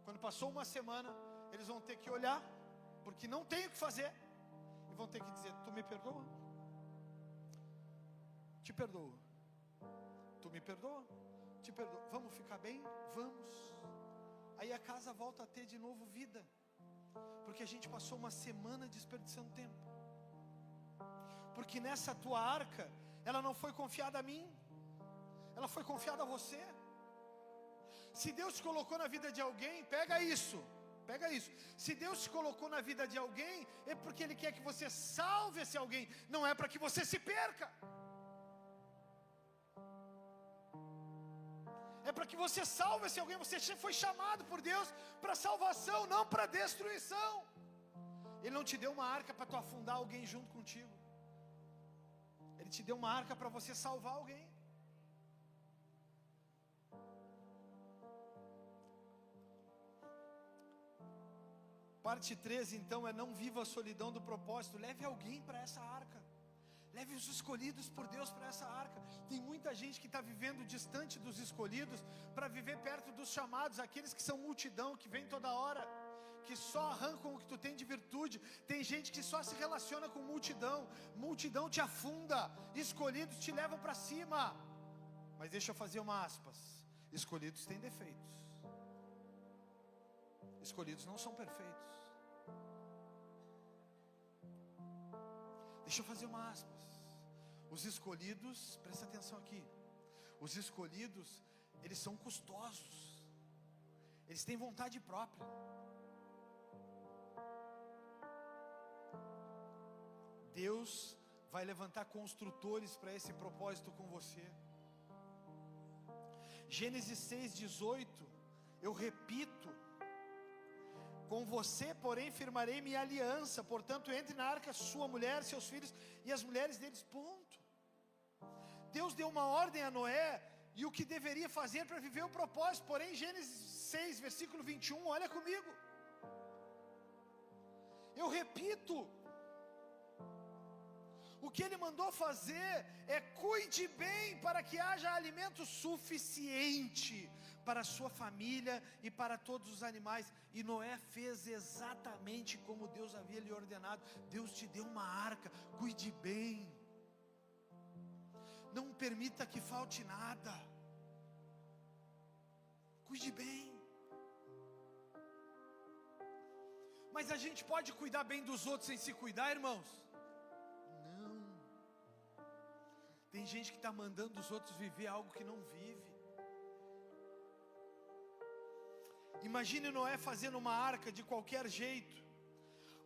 quando passou uma semana, eles vão ter que olhar, porque não tem o que fazer, e vão ter que dizer: tu me perdoa? Te perdoo. Tu me perdoa? Te perdoo. Vamos ficar bem? Vamos. Aí a casa volta a ter de novo vida, porque a gente passou uma semana desperdiçando tempo. Porque nessa tua arca, ela não foi confiada a mim, ela foi confiada a você. Se Deus te colocou na vida de alguém, pega isso. Se Deus te colocou na vida de alguém, é porque Ele quer que você salve esse alguém, não é para que você se perca. É para que você salve esse alguém. Você foi chamado por Deus para salvação, não para destruição. Ele não te deu uma arca para tu afundar alguém junto contigo. Ele te deu uma arca para você salvar alguém. Parte 13 então é: não viva a solidão do propósito. Leve alguém para essa arca. Leve os escolhidos por Deus para essa arca. Tem muita gente que está vivendo distante dos escolhidos, para viver perto dos chamados, aqueles que são multidão, que vem toda hora, que só arrancam o que tu tem de virtude. Tem gente que só se relaciona com multidão. Multidão te afunda, escolhidos te levam para cima. Mas deixa eu fazer uma aspas: escolhidos têm defeitos. Escolhidos não são perfeitos. Deixa eu fazer uma aspas. Os escolhidos, presta atenção aqui, os escolhidos, eles são custosos, eles têm vontade própria. Deus vai levantar construtores para esse propósito com você. Gênesis 6:18, eu repito: com você, porém, firmarei minha aliança. Portanto, entre na arca sua mulher, seus filhos e as mulheres deles. Ponto. Deus deu uma ordem a Noé e o que deveria fazer para viver o propósito. Porém, Gênesis 6, versículo 21, olha comigo. Eu repito, o que Ele mandou fazer é: cuide bem para que haja alimento suficiente para a sua família e para todos os animais. E Noé fez exatamente como Deus havia lhe ordenado. Deus te deu uma arca, cuide bem. Não permita que falte nada. Cuide bem. Mas a gente pode cuidar bem dos outros sem se cuidar, irmãos? Não. Tem gente que está mandando os outros viver algo que não vive. Imagine Noé fazendo uma arca de qualquer jeito,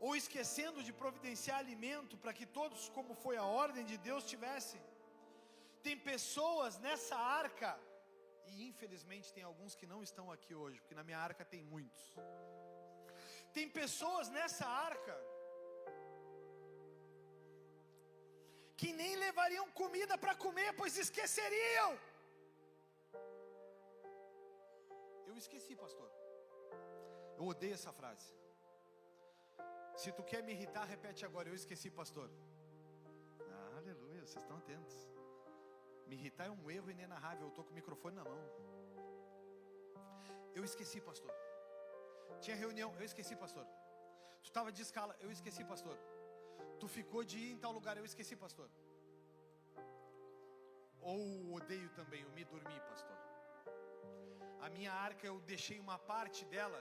ou esquecendo de providenciar alimento para que todos, como foi a ordem de Deus, tivessem. Tem pessoas nessa arca, e infelizmente tem alguns que não estão aqui hoje, porque na minha arca tem muitos. Tem pessoas nessa arca que nem levariam comida para comer, pois esqueceriam. Eu esqueci, pastor. Eu odeio essa frase. Se tu quer me irritar, repete agora: eu esqueci, pastor. Ah, aleluia, vocês estão atentos. Me irritar é um erro inenarrável. Eu estou com o microfone na mão. Eu esqueci, pastor. Tinha reunião, eu esqueci, pastor. Tu estava de escala, eu esqueci, pastor. Tu ficou de ir em tal lugar, eu esqueci, pastor. Ou odeio também, eu me dormi, pastor. A minha arca, eu deixei uma parte dela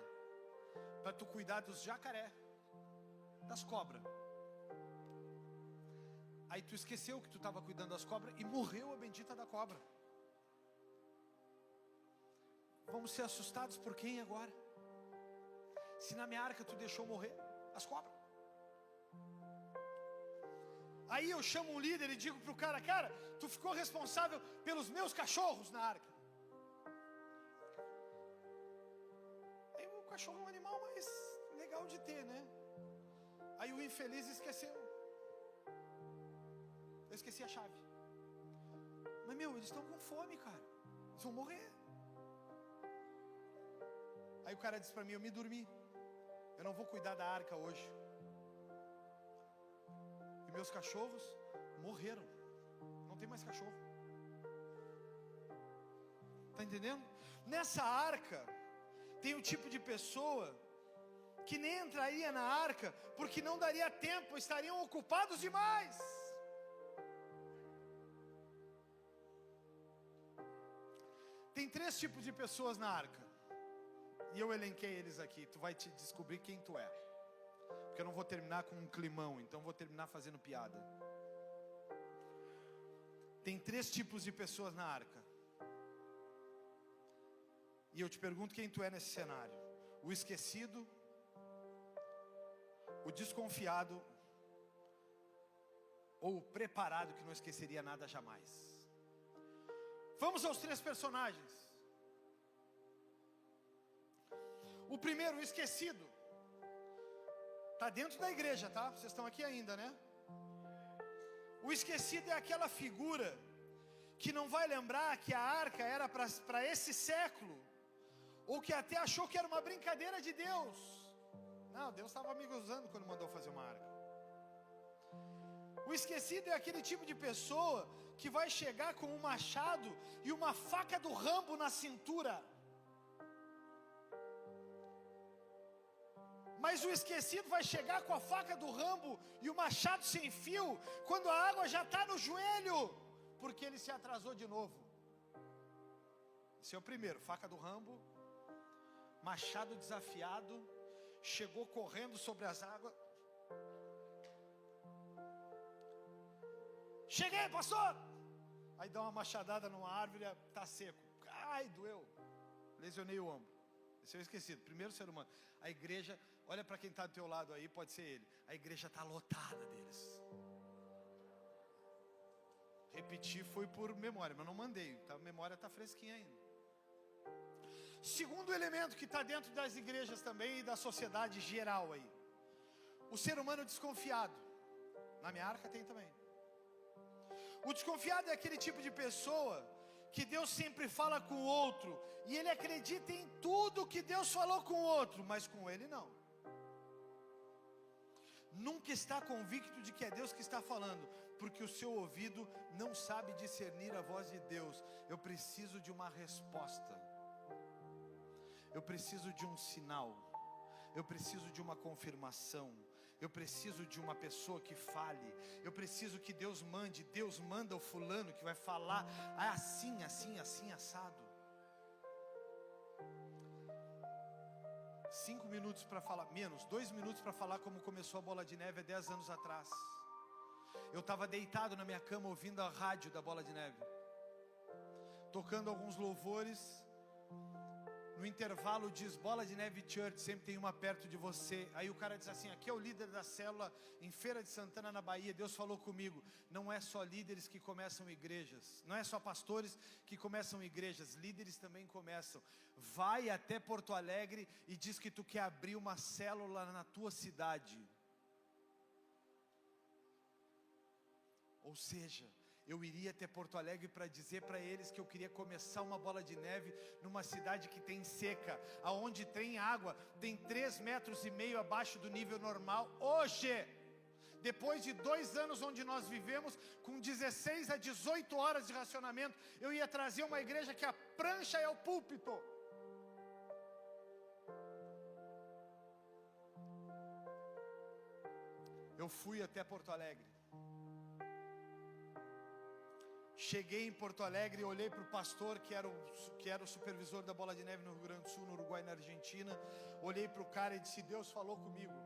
para tu cuidar dos jacaré, das cobras. Aí tu esqueceu que tu estava cuidando das cobras e morreu a bendita da cobra. Vamos ser assustados por quem agora? Se na minha arca tu deixou morrer as cobras. Aí eu chamo um líder e digo pro cara: cara, tu ficou responsável pelos meus cachorros na arca. Aí o cachorro é um animal mais legal de ter, né? Aí o infeliz esqueceu. Eu esqueci a chave. Mas eles estão com fome, cara. Eles vão morrer. Aí o cara disse para mim: eu me dormi. Eu não vou cuidar da arca hoje. E meus cachorros morreram. Não tem mais cachorro. Está entendendo? Nessa arca, tem um tipo de pessoa que nem entraria na arca, porque não daria tempo, estariam ocupados demais. Tem 3 tipos de pessoas na arca, e eu elenquei eles aqui. Tu vai te descobrir quem tu é, porque eu não vou terminar com um climão, então vou terminar fazendo piada. Tem 3 tipos de pessoas na arca, e eu te pergunto quem tu é nesse cenário: o esquecido, o desconfiado, ou o preparado que não esqueceria nada jamais. Vamos aos 3 personagens. O primeiro, o esquecido, está dentro da igreja, tá? Vocês estão aqui ainda, né? O esquecido é aquela figura que não vai lembrar que a arca era para esse século, ou que até achou que era uma brincadeira de Deus. Não, Deus estava me gozando quando mandou fazer uma arca. O esquecido é aquele tipo de pessoa que vai chegar com um machado e uma faca do Rambo na cintura. Mas o esquecido vai chegar com a faca do Rambo e o machado sem fio quando a água já está no joelho, porque ele se atrasou de novo. Esse é o primeiro, faca do Rambo, machado desafiado, chegou correndo sobre as águas. Cheguei, pastor! Aí dá uma machadada numa árvore, tá seco. Ai, doeu. Lesionei o ombro. Esse é o esquecido, primeiro ser humano. A igreja, olha para quem está do teu lado aí, pode ser ele. A igreja está lotada deles. Repetir foi por memória, mas não mandei. Tá, a memória está fresquinha ainda. Segundo elemento que está dentro das igrejas também e da sociedade geral aí: o ser humano desconfiado. Na minha arca tem também. O desconfiado é aquele tipo de pessoa que Deus sempre fala com o outro, e ele acredita em tudo que Deus falou com o outro, mas com ele não. Nunca está convicto de que é Deus que está falando, porque o seu ouvido não sabe discernir a voz de Deus. Eu preciso de uma resposta, eu preciso de um sinal, eu preciso de uma confirmação, eu preciso de uma pessoa que fale, eu preciso que Deus mande. Deus manda o fulano que vai falar assim, assim, assim, assado. 5 minutos para falar, menos, 2 minutos para falar como começou a Bola de Neve há 10 anos atrás. Eu estava deitado na minha cama ouvindo a rádio da Bola de Neve, tocando alguns louvores. No intervalo diz Bola de Neve Church, sempre tem uma perto de você. Aí o cara diz assim: aqui é o líder da célula em Feira de Santana, na Bahia. Deus falou comigo: não é só líderes que começam igrejas, não é só pastores que começam igrejas, líderes também começam. Vai até Porto Alegre e diz que tu quer abrir uma célula na tua cidade. Ou seja, eu iria até Porto Alegre para dizer para eles que eu queria começar uma bola de neve numa cidade que tem seca, aonde tem água, tem 3,5 metros abaixo do nível normal. Hoje, depois de 2 anos onde nós vivemos, com 16 a 18 horas de racionamento, eu ia trazer uma igreja que a prancha é o púlpito. Eu fui até Porto Alegre. Cheguei em Porto Alegre e olhei para o pastor que era o supervisor da Bola de Neve no Rio Grande do Sul, no Uruguai e na Argentina. Olhei para o cara e disse: Deus falou comigo.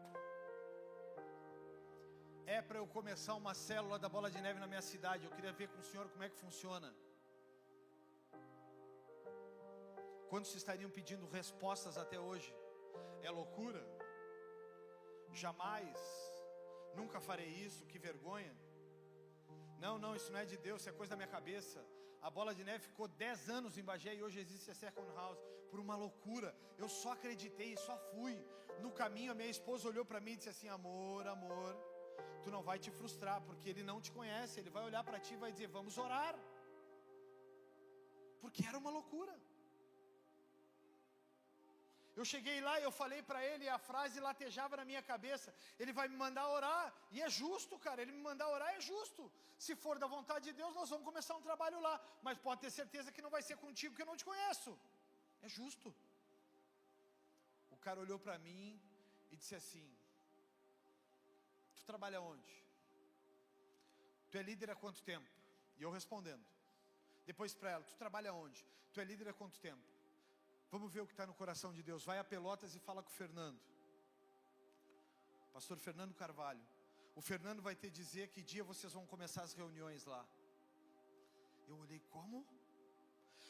É para eu começar uma célula da Bola de Neve na minha cidade. Eu queria ver com o senhor como é que funciona. Quantos estariam pedindo respostas até hoje? É loucura? Jamais. Nunca farei isso, que vergonha. Não, isso não é de Deus, isso é coisa da minha cabeça. A Bola de Neve ficou 10 anos em Bagé e hoje existe a Second House. Por uma loucura, eu só acreditei e só fui. No caminho a minha esposa olhou para mim e disse assim: amor, tu não vai te frustrar, porque ele não te conhece. Ele vai olhar para ti e vai dizer: vamos orar. Porque era uma loucura. Eu cheguei lá e eu falei para ele, e a frase latejava na minha cabeça: ele vai me mandar orar, e é justo, cara, ele me mandar orar é justo. Se for da vontade de Deus, nós vamos começar um trabalho lá, mas pode ter certeza que não vai ser contigo, que eu não te conheço. É justo. O cara olhou para mim e disse assim: tu trabalha onde? Tu é líder há quanto tempo? E eu respondendo. Depois para ela: tu trabalha onde? Tu é líder há quanto tempo? Vamos ver o que está no coração de Deus. Vai a Pelotas e fala com o Fernando. Pastor Fernando Carvalho. O Fernando vai te dizer que dia vocês vão começar as reuniões lá. Eu olhei: como?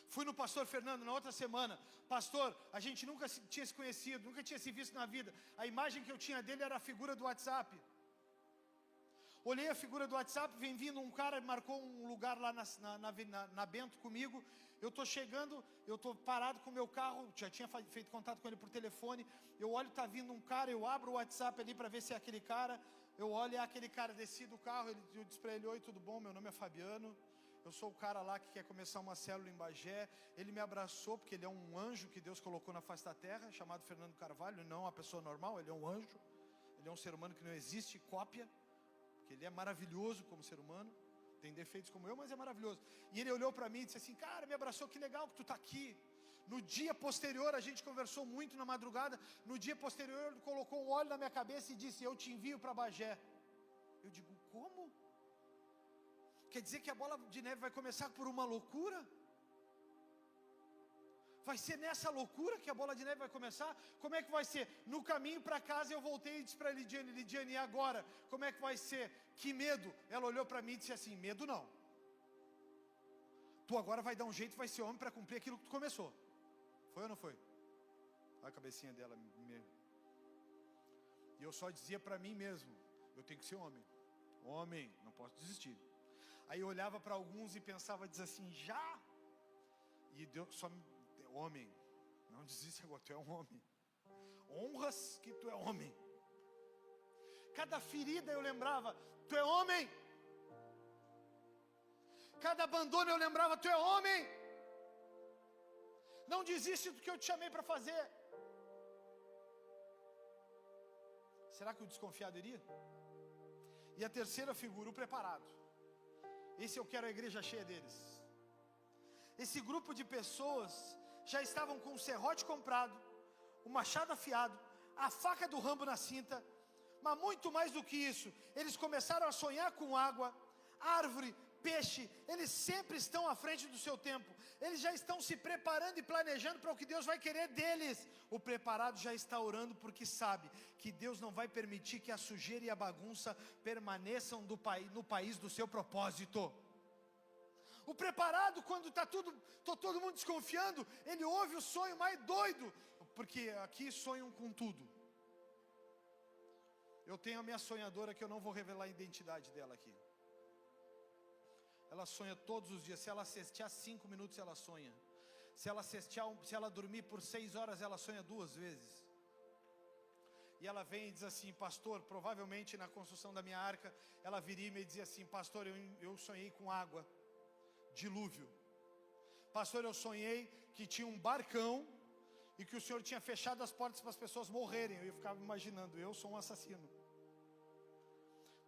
Fui no pastor Fernando na outra semana. Pastor, a gente nunca tinha se conhecido, nunca tinha se visto na vida. A imagem que eu tinha dele era a figura do WhatsApp. Olhei a figura do WhatsApp, vem vindo um cara, marcou um lugar lá na Bento comigo. Eu estou chegando, eu estou parado com o meu carro, já tinha feito contato com ele por telefone. Eu olho, está vindo um cara, eu abro o WhatsApp ali para ver se é aquele cara. Eu olho, é aquele cara, desci do carro, eu disse para ele: oi, tudo bom? Meu nome é Fabiano. Eu sou o cara lá que quer começar uma célula em Bagé. Ele me abraçou, porque ele é um anjo que Deus colocou na face da terra, chamado Fernando Carvalho. Ele não é uma pessoa normal, ele é um anjo. Ele é um ser humano que não existe cópia, porque ele é maravilhoso como ser humano. Tem defeitos como eu, mas é maravilhoso. E ele olhou para mim e disse assim: cara, me abraçou, que legal que tu está aqui. No dia posterior, a gente conversou muito na madrugada. No dia posterior, ele colocou um óleo na minha cabeça e disse: eu te envio para Bagé. Eu digo: como? Quer dizer que a bola de neve vai começar por uma loucura? Vai ser nessa loucura que a bola de neve vai começar? Como é que vai ser? No caminho para casa eu voltei e disse para Lidiane: Lidiane, e agora? Como é que vai ser? Que medo. Ela olhou para mim e disse assim: medo não. Tu agora vai dar um jeito, vai ser homem para cumprir aquilo que tu começou. Foi ou não foi? Olha a cabecinha dela. E eu só dizia para mim mesmo: eu tenho que ser homem. Homem, não posso desistir. Aí eu olhava para alguns e pensava, dizia assim: já? E Deus só me... homem, não desiste agora, tu é um homem. Honras que tu é homem. Cada ferida eu lembrava: tu é homem. Cada abandono eu lembrava: tu é homem. Não desiste do que eu te chamei para fazer. Será que o desconfiado iria? E a terceira figura, o preparado. Esse eu quero a igreja cheia deles. Esse grupo de pessoas já estavam com o serrote comprado, o machado afiado, a faca do Rambo na cinta. Mas muito mais do que isso, eles começaram a sonhar com água, árvore, peixe. Eles sempre estão à frente do seu tempo. Eles já estão se preparando e planejando para o que Deus vai querer deles. O preparado já está orando porque sabe que Deus não vai permitir que a sujeira e a bagunça permaneçam no país do seu propósito. O preparado, quando está todo mundo desconfiando, ele ouve o sonho mais doido, porque aqui sonham com tudo. Eu tenho a minha sonhadora, que eu não vou revelar a identidade dela aqui. Ela sonha todos os dias. Se ela cestear 5 minutos, ela sonha. Se ela dormir por 6 horas, ela sonha 2 vezes. E ela vem e diz assim: pastor, provavelmente na construção da minha arca, ela viria e me dizia assim: pastor, eu sonhei com água, dilúvio. Pastor, eu sonhei que tinha um barcão e que o Senhor tinha fechado as portas para as pessoas morrerem. Eu ficava imaginando: eu sou um assassino.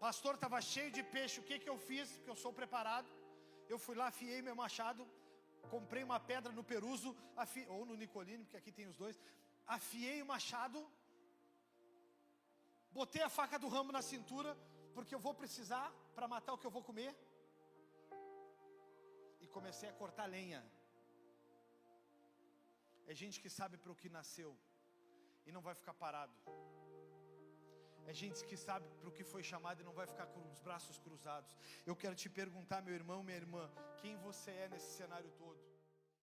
Pastor, estava cheio de peixe. O que eu fiz? Porque eu sou preparado. Eu fui lá, afiei meu machado, comprei uma pedra no Peruso, ou no Nicolini, porque aqui tem os dois. Afiei o machado, botei a faca do Rambo na cintura, porque eu vou precisar para matar o que eu vou comer. E comecei a cortar lenha. É gente que sabe para o que nasceu e não vai ficar parado. É gente que sabe para o que foi chamado e não vai ficar com os braços cruzados. Eu quero te perguntar, meu irmão, minha irmã, quem você é nesse cenário todo?